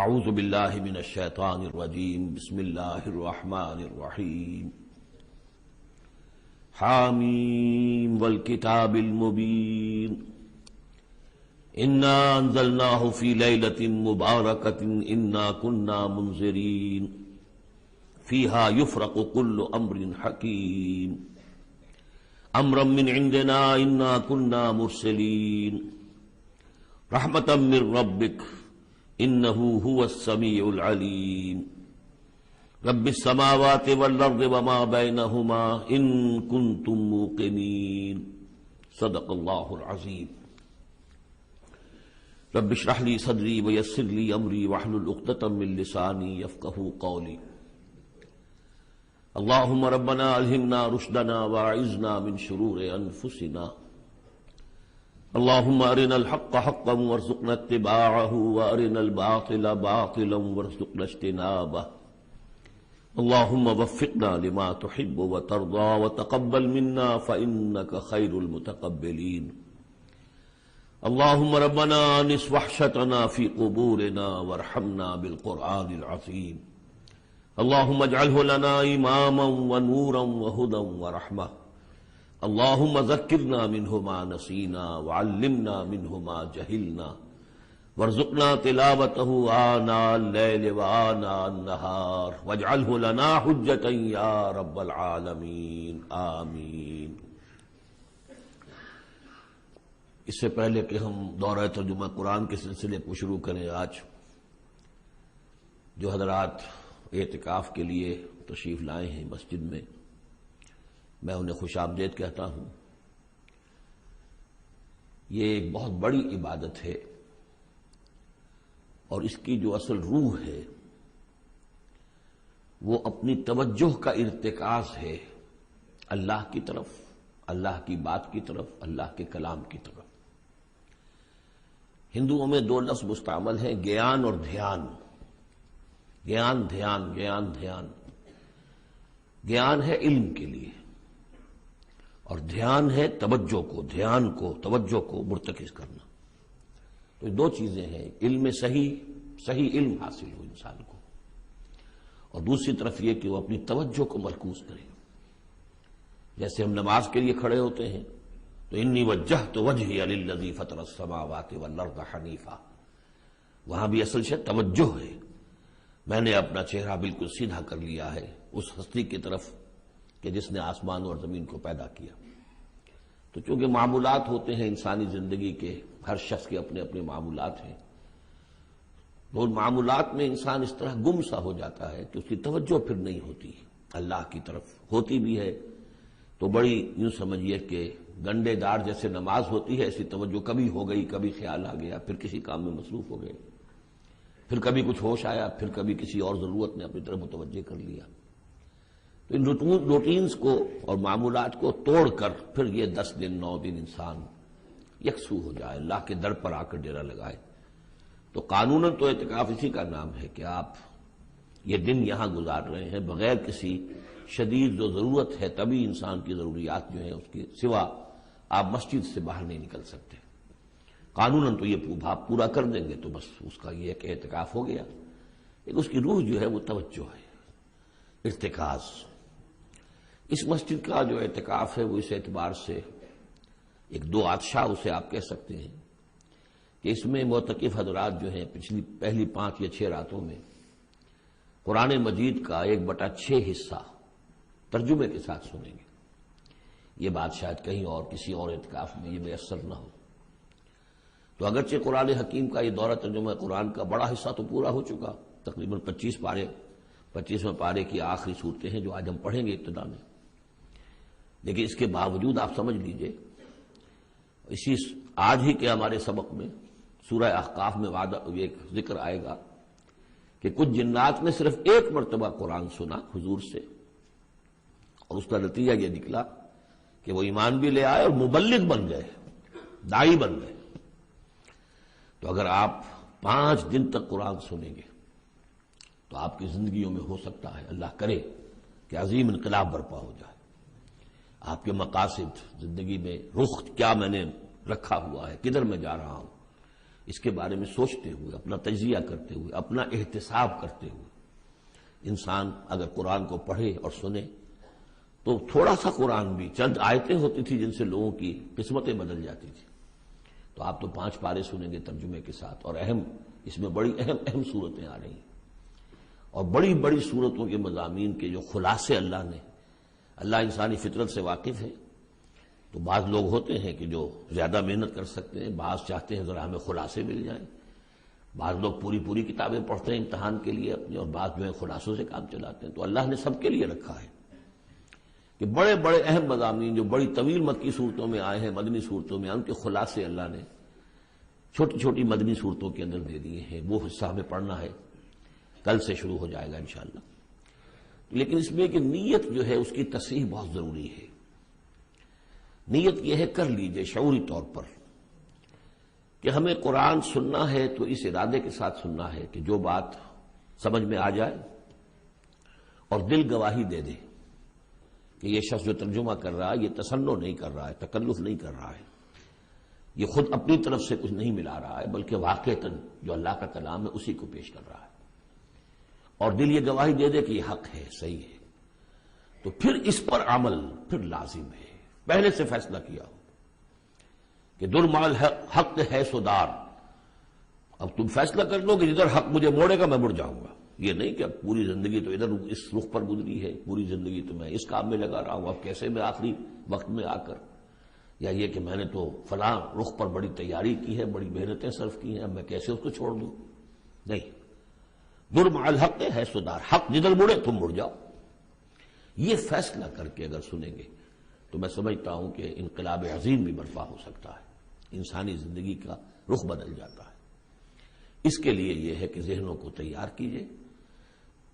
اعوذ باللہ من الشیطان الرجیم بسم اللہ الرحمن الرحیم حامیم والکتاب المبین انا انزلناہ فی لیلۃ مبارکۃ انا کنا منذرین فیہا یفرق کل امر حکیم امرا من عندنا انا کنا مرسلین رحمتا من ربک انه هو السمیع العلیم رب السماوات والارض وما بینہما ان کنتم موقنین صدق اللہ العظیم رب اشرح لی صدری ویسر لی امری واحلل عقدۃ من لسانی یفقہوا قولی اللہم ربنا الہمنا رشدنا واعذنا من شرور انفسنا اللهم ارنا الحق حقا وارزقنا اتباعه وارنا الباطل باطلا وارزقنا اجتنابه اللهم وفقنا لما تحب وترضى وتقبل منا فإنك خير المتقبلين اللهم ربنا انس وحشتنا في قبورنا وارحمنا بالقرآن العظيم اللهم اجعله لنا إماما ونورا وهدى ورحمة اللهم ذکرنا منه ما نسینا وعلمنا منه ما جہلنا وارزقنا تلاوته آناء الليل وآناء النهار واجعله لنا حجة یا رب العالمین آمین۔ اس سے پہلے کہ ہم دورہ ترجمہ قرآن کے سلسلے کو شروع کریں، آج جو حضرات اعتکاف کے لیے تشریف لائے ہیں مسجد میں، میں انہیں خوش آمدید کہتا ہوں۔ یہ ایک بہت بڑی عبادت ہے اور اس کی جو اصل روح ہے وہ اپنی توجہ کا ارتکاز ہے اللہ کی طرف، اللہ کی بات کی طرف، اللہ کے کلام کی طرف۔ ہندوؤں میں دو لفظ مستعمل ہیں، گیان اور دھیان۔ گیان دھیان، گیان دھیان۔ گیان ہے علم کے لیے اور دھیان ہے توجہ کو، دھیان کو، توجہ کو مرتکز کرنا۔ تو دو چیزیں ہیں، علم صحیح علم حاصل ہو انسان کو، اور دوسری طرف یہ کہ وہ اپنی توجہ کو مرکوز کرے۔ جیسے ہم نماز کے لیے کھڑے ہوتے ہیں تو انی وجہت وجہی للذی فطر السماوات والارض حنیفا، وہاں بھی اصل شے توجہ ہے، میں نے اپنا چہرہ بالکل سیدھا کر لیا ہے اس ہستی کی طرف کہ جس نے آسمان اور زمین کو پیدا کیا۔ تو چونکہ معمولات ہوتے ہیں انسانی زندگی کے، ہر شخص کے اپنے اپنے معمولات ہیں، تو ان معمولات میں انسان اس طرح گم سا ہو جاتا ہے کہ اس کی توجہ پھر نہیں ہوتی اللہ کی طرف، ہوتی بھی ہے تو بڑی یوں سمجھیے کہ گنڈے دار جیسے نماز ہوتی ہے، ایسی توجہ کبھی ہو گئی، کبھی خیال آ گیا، پھر کسی کام میں مصروف ہو گئے، پھر کبھی کچھ ہوش آیا، پھر کبھی کسی اور ضرورت نے اپنی طرف متوجہ کر لیا۔ تو ان روٹینز کو اور معمولات کو توڑ کر پھر یہ 10 دن 9 دن انسان یکسو ہو جائے، اللہ کے در پر آ کر ڈیرا لگائے۔ تو قانوناً تو اعتکاف اسی کا نام ہے کہ آپ یہ دن یہاں گزار رہے ہیں بغیر کسی شدید جو ضرورت ہے، طبی انسان کی ضروریات جو ہیں اس کے سوا آپ مسجد سے باہر نہیں نکل سکتے۔ قانوناً تو یہ آپ پورا کر دیں گے تو بس اس کا یہ کہ اعتکاف ہو گیا، لیکن اس کی روح جو ہے وہ توجہ ہے، ارتکاز۔ اس مسجد کا جو اعتکاف ہے وہ اس اعتبار سے ایک دو آتشاہ اسے آپ کہہ سکتے ہیں کہ اس میں معتکف حضرات جو ہیں پہلی 5 یا 6 راتوں میں قرآن مجید کا 1/6 حصہ ترجمے کے ساتھ سنیں گے۔ یہ بات شاید کہیں اور کسی اور اعتکاف میں یہ میسر نہ ہو۔ تو اگرچہ قرآن حکیم کا یہ دورہ ترجمہ قرآن کا بڑا حصہ تو پورا ہو چکا، تقریباً 25ویں پارے کی آخری صورتیں ہیں جو آج ہم پڑھیں گے ابتدا میں، لیکن اس کے باوجود آپ سمجھ لیجئے آج ہی کے ہمارے سبق میں سورہ احقاف میں ایک ذکر آئے گا کہ کچھ جنات نے صرف 1 مرتبہ قرآن سنا حضور سے، اور اس کا نتیجہ یہ نکلا کہ وہ ایمان بھی لے آئے اور مبلغ بن گئے، داعی بن گئے۔ تو اگر آپ 5 دن تک قرآن سنیں گے تو آپ کی زندگیوں میں ہو سکتا ہے، اللہ کرے، کہ عظیم انقلاب برپا ہو جائے۔ آپ کے مقاصد، زندگی میں رخ کیا میں نے رکھا ہوا ہے، کدھر میں جا رہا ہوں، اس کے بارے میں سوچتے ہوئے، اپنا تجزیہ کرتے ہوئے، اپنا احتساب کرتے ہوئے انسان اگر قرآن کو پڑھے اور سنے تو تھوڑا سا قرآن بھی، چند آیتیں ہوتی تھی جن سے لوگوں کی قسمتیں بدل جاتی تھی، تو آپ تو 5 پارے سنیں گے ترجمے کے ساتھ، اور اس میں بڑی اہم صورتیں آ رہی ہیں، اور بڑی بڑی صورتوں کے مضامین کے جو خلاصے اللہ انسانی فطرت سے واقف ہے، تو بعض لوگ ہوتے ہیں کہ جو زیادہ محنت کر سکتے ہیں، بعض چاہتے ہیں ذرا ہمیں خلاصے مل جائیں، بعض لوگ پوری کتابیں پڑھتے ہیں امتحان کے لیے اپنے، اور بعض جو ہے خلاصوں سے کام چلاتے ہیں۔ تو اللہ نے سب کے لیے رکھا ہے کہ بڑے بڑے اہم مضامین جو بڑی طویل مکی صورتوں میں آئے ہیں، مدنی صورتوں میں، ان کے خلاصے اللہ نے چھوٹی چھوٹی مدنی صورتوں کے اندر دے دیے ہیں۔ وہ حصہ ہمیں پڑھنا ہے، کل سے شروع ہو جائے گا انشاءاللہ۔ لیکن اس میں کہ نیت جو ہے اس کی تصحیح بہت ضروری ہے۔ نیت یہ ہے، کر لیجئے شعوری طور پر کہ ہمیں قرآن سننا ہے تو اس ارادے کے ساتھ سننا ہے کہ جو بات سمجھ میں آ جائے اور دل گواہی دے دے کہ یہ شخص جو ترجمہ کر رہا ہے یہ تصنع نہیں کر رہا ہے، تکلف نہیں کر رہا ہے، یہ خود اپنی طرف سے کچھ نہیں ملا رہا ہے، بلکہ واقعتاً جو اللہ کا کلام ہے اسی کو پیش کر رہا ہے، اور دل یہ گواہی دے دے کہ یہ حق ہے، صحیح ہے، تو پھر اس پر عمل پھر لازم ہے۔ پہلے سے فیصلہ کیا ہو کہ در مال حق ہے سودار، اب تم فیصلہ کر لو کہ جدھر حق مجھے موڑے گا میں مڑ جاؤں گا، یہ نہیں کہ اب پوری زندگی تو ادھر اس رخ پر گزری ہے، پوری زندگی تو میں اس کام میں لگا رہا ہوں، اب کیسے میں آخری وقت میں آ کر، یا یہ کہ میں نے تو فلاں رخ پر بڑی تیاری کی ہے، بڑی محنتیں صرف کی ہیں، اب میں کیسے اس کو چھوڑ دوں؟ نہیں، در مع الحق ہے سودار، حق جدھر مڑے تم مڑ جاؤ۔ یہ فیصلہ کر کے اگر سنیں گے تو میں سمجھتا ہوں کہ انقلاب عظیم بھی برپا ہو سکتا ہے، انسانی زندگی کا رخ بدل جاتا ہے۔ اس کے لیے یہ ہے کہ ذہنوں کو تیار کیجئے۔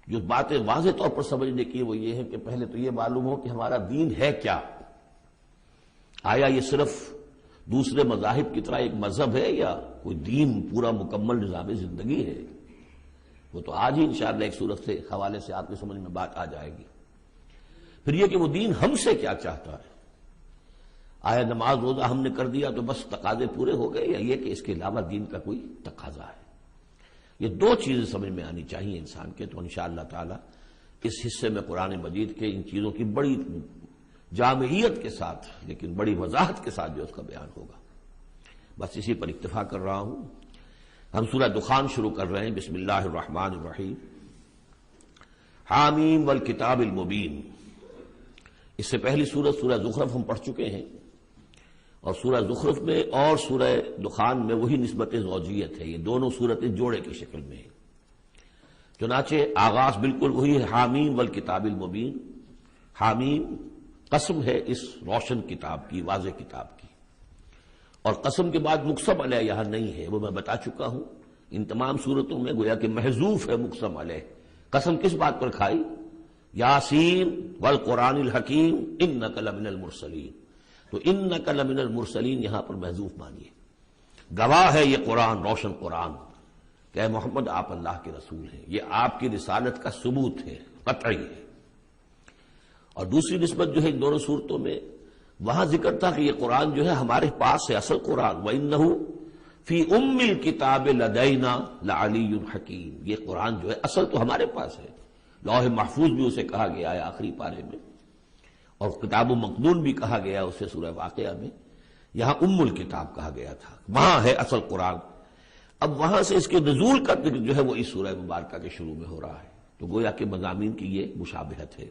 جو باتیں واضح طور پر سمجھنے کی وہ یہ ہے کہ پہلے تو یہ معلوم ہو کہ ہمارا دین ہے کیا، آیا یہ صرف دوسرے مذاہب کی طرح ایک مذہب ہے یا کوئی دین پورا مکمل نظام زندگی ہے؟ وہ تو آج ہی انشاءاللہ ایک صورت سے حوالے سے آپ کی سمجھ میں بات آ جائے گی۔ پھر یہ کہ وہ دین ہم سے کیا چاہتا ہے، آیا نماز روزہ ہم نے کر دیا تو بس تقاضے پورے ہو گئے، یا یہ کہ اس کے علاوہ دین کا کوئی تقاضا ہے؟ یہ 2 چیزیں سمجھ میں آنی چاہیے انسان کے، تو انشاءاللہ تعالی اس حصے میں قرآن مجید کے ان چیزوں کی بڑی جامعیت کے ساتھ لیکن بڑی وضاحت کے ساتھ جو اس کا بیان ہوگا۔ بس اسی پر اکتفا کر رہا ہوں۔ ہم سورہ دخان شروع کر رہے ہیں۔ بسم اللہ الرحمن الرحیم۔ حامیم والکتاب المبین۔ اس سے پہلی سورہ زخرف ہم پڑھ چکے ہیں، اور سورہ زخرف میں اور سورہ دخان میں وہی نسبت زوجیت ہے، یہ دونوں صورتیں جوڑے کی شکل میں ہیں، چنانچہ آغاز بالکل وہی ہے، حامیم والکتاب المبین۔ حامیم قسم ہے اس روشن کتاب کی، واضح کتاب کی، اور قسم کے بعد مقسم علیہ یہاں نہیں ہے، وہ میں بتا چکا ہوں۔ ان تمام صورتوں میں گویا کہ محذوف ہے مقسم علیہ۔ قسم کس بات پر کھائی؟ یاسین والقرآن الحکیم انک لمن المرسلین، تو انک لمن المرسلین یہاں پر محذوف مانیے، گواہ ہے یہ قرآن، روشن قرآن، کہ اے محمد آپ اللہ کے رسول ہیں، یہ آپ کی رسالت کا ثبوت ہے، قطعی ہے۔ اور دوسری نسبت جو ہے ان دونوں صورتوں میں، وہاں ذکر تھا کہ یہ قرآن جو ہے ہمارے پاس ہے، اصل قرآن، وَإِنَّهُ فِي أُمِّ الْكِتَابِ لَدَيْنَا لَعَلِيٌّ حَكِيمٌ، یہ قرآن جو ہے اصل تو ہمارے پاس ہے، لوح محفوظ بھی اسے کہا گیا ہے آخری پارے میں، اور کتاب و مقدون بھی کہا گیا اسے سورہ واقعہ میں، یہاں ام الکتاب کہا گیا تھا، وہاں ہے اصل قرآن۔ اب وہاں سے اس کے نزول کا ذکر جو ہے وہ اس سورہ مبارکہ کے شروع میں ہو رہا ہے، تو گویا کہ مضامین کی یہ مشابہت ہے۔